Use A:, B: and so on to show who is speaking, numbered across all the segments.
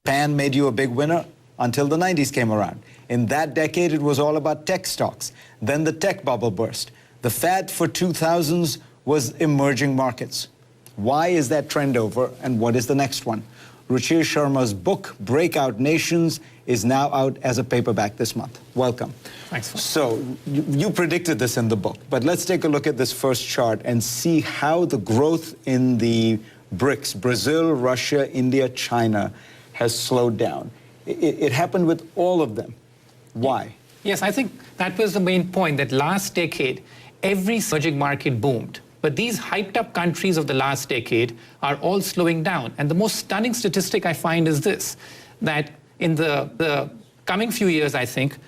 A: Japan made you a big winner until the 90s came around. In that decade, it was all about tech stocks. Then the tech bubble burst. The fad for 2000s was emerging markets. Why is that trend over, and what is the next one? Ruchir Sharma's book, Breakout Nations, is now out as a paperback this month. Welcome.
B: Thanks.
A: So, you predicted this in the book, but let's take a look at this first chart and see how the growth in the BRICs, Brazil, Russia, India, China, has slowed down. It happened with all of them. Why?
B: Yes, I think that was the main point, that last decade, every emerging market boomed. But these hyped-up countries of the last decade are all slowing down. And the most stunning statistic I find is this, that in the coming few years, I think,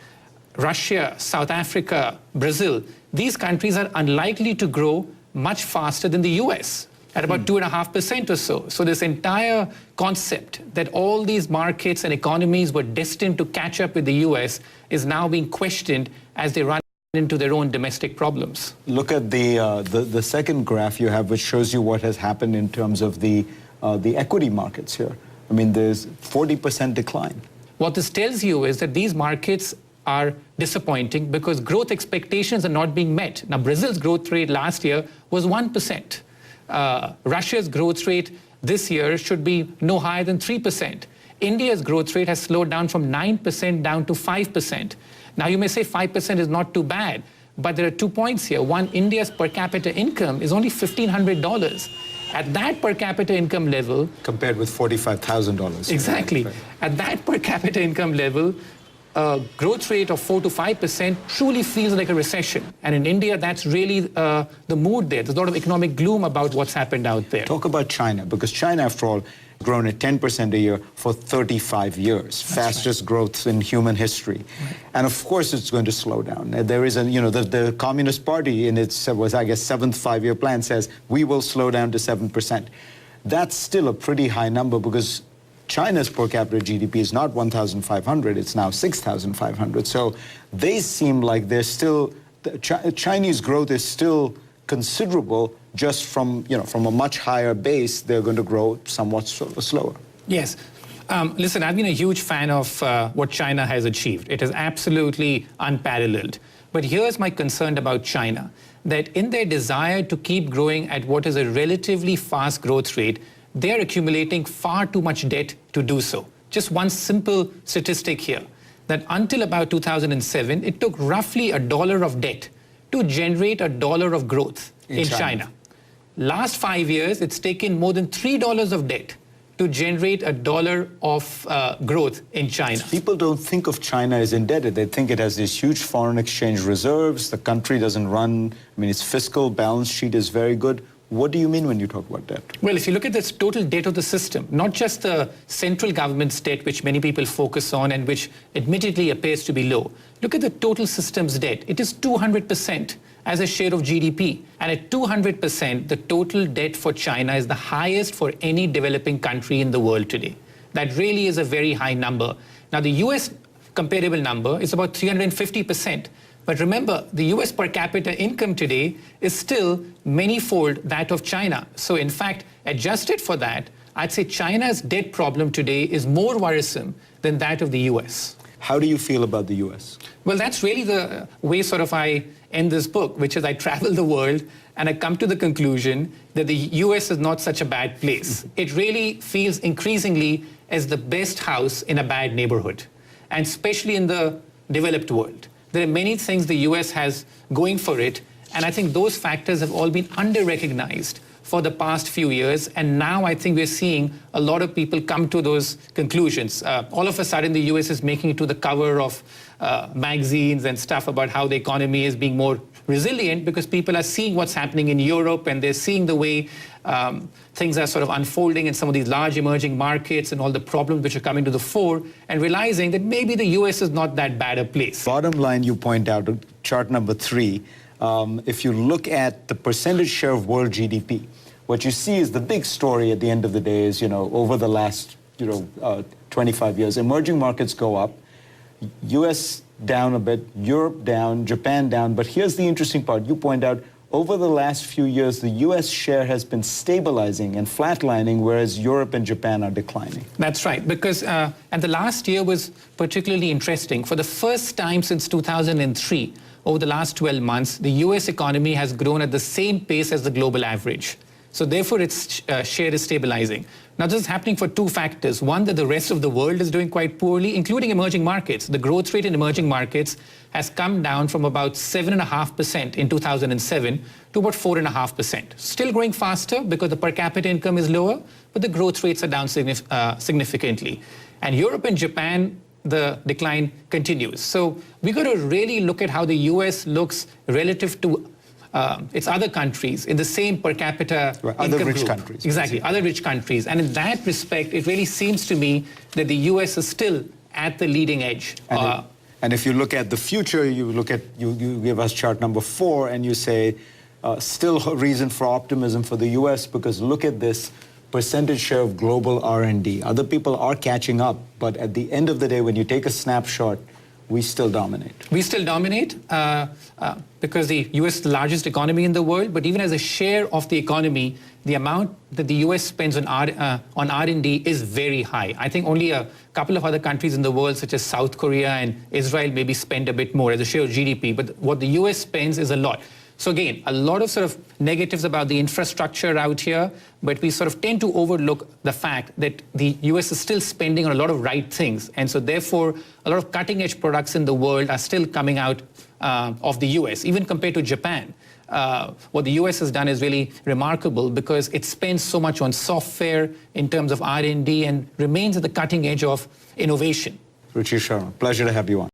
B: Russia, South Africa, Brazil, these countries are unlikely to grow much faster than the US, at about 2.5% or so. So this entire concept that all these markets and economies were destined to catch up with the US is now being questioned as they run into their own domestic problems.
A: Look at the second graph you have, which shows you what has happened in terms of the equity markets here. I mean, there's 40% decline.
B: What this tells you is that these markets are disappointing because growth expectations are not being met. Now, Brazil's growth rate last year was 1%. Russia's growth rate this year should be no higher than 3%. India's growth rate has slowed down from 9% down to 5%. Now, you may say 5% is not too bad, but there are 2 points here. One, India's per capita income is only $1,500. At that per capita income level...
A: Compared with $45,000.
B: Exactly. Right. At that per capita income level, a growth rate of 4 to 5% truly feels like a recession. And in India, that's really the mood there. There's a lot of economic gloom about what's happened out there.
A: Talk about China, because China, after all, grown at 10% a year for 35 years. That's fastest growth in human history. Right. And of course, it's going to slow down. There is the Communist Party in its, I guess, 7th five-year plan says, we will slow down to 7%. That's still a pretty high number because China's per capita GDP is not 1,500, it's now 6,500. So they seem like they're still, Chinese growth is still considerable, just from a much higher base, they're going to grow somewhat slower.
B: Yes. Listen, I've been a huge fan of what China has achieved. It is absolutely unparalleled. But here's my concern about China, that in their desire to keep growing at what is a relatively fast growth rate, they're accumulating far too much debt to do so. Just one simple statistic here, that until about 2007, it took roughly $1 of debt to generate $1 of growth in China. Last 5 years, it's taken more than $3 of debt to generate $1 of growth in China.
A: People don't think of China as indebted. They think it has these huge foreign exchange reserves. The country doesn't run, I mean, its fiscal balance sheet is very good. What do you mean when you talk about debt?
B: Well, if you look at this total debt of the system, not just the central government's debt, which many people focus on and which admittedly appears to be low, look at the total system's debt. It is 200% as a share of GDP. And at 200%, the total debt for China is the highest for any developing country in the world today. That really is a very high number. Now, the US comparable number is about 350%. But remember, the US per capita income today is still many-fold that of China. So in fact, adjusted for that, I'd say China's debt problem today is more worrisome than that of the US.
A: How do you feel about the US?
B: Well, that's really the way sort of I end this book, which is I travel the world and I come to the conclusion that the US is not such a bad place. It really feels increasingly as the best house in a bad neighborhood, and especially in the developed world. There are many things the US has going for it, and I think those factors have all been under-recognized for the past few years, and now I think we're seeing a lot of people come to those conclusions. All of a sudden, the US is making it to the cover of magazines and stuff about how the economy is being more resilient because people are seeing what's happening in Europe, and they're seeing the way things are sort of unfolding in some of these large emerging markets and all the problems which are coming to the fore, and realizing that maybe the US is not that bad a place.
A: Bottom line, you point out, chart number 3, if you look at the percentage share of world GDP, what you see is the big story at the end of the day is, over the last, 25 years, emerging markets go up, US down a bit, Europe down, Japan down. But here's the interesting part. You point out over the last few years, the U.S. share has been stabilizing and flatlining, whereas Europe and Japan are declining.
B: That's right, because and the last year was particularly interesting. For the first time since 2003, over the last 12 months, the U.S. economy has grown at the same pace as the global average. So therefore, its share is stabilizing. Now, this is happening for two factors. One, that the rest of the world is doing quite poorly, including emerging markets. The growth rate in emerging markets has come down from about 7.5% in 2007 to about 4.5%. Still growing faster because the per capita income is lower, but the growth rates are down significantly. And Europe and Japan, the decline continues. So we've got to really look at how the US looks relative to its other countries in the same per capita
A: other rich
B: group.
A: countries.
B: Exactly, other rich countries. And in that respect, it really seems to me that the US is still at the leading edge.
A: And if you look at the future, you give us chart number 4, and you say, still a reason for optimism for the US, because look at this percentage share of global R&D. Other people are catching up, but at the end of the day, when you take a snapshot, we still dominate.
B: We still dominate because the U.S. is the largest economy in the world, but even as a share of the economy, the amount that the U.S. spends on R&D is very high. I think only a couple of other countries in the world, such as South Korea and Israel, maybe spend a bit more as a share of GDP, but what the U.S. spends is a lot. So again, a lot of sort of negatives about the infrastructure out here, but we sort of tend to overlook the fact that the US is still spending on a lot of right things. And so therefore, a lot of cutting edge products in the world are still coming out of the US, even compared to Japan. What the US has done is really remarkable because it spends so much on software in terms of R&D and remains at the cutting edge of innovation.
A: Ruchir Sharma, pleasure to have you on.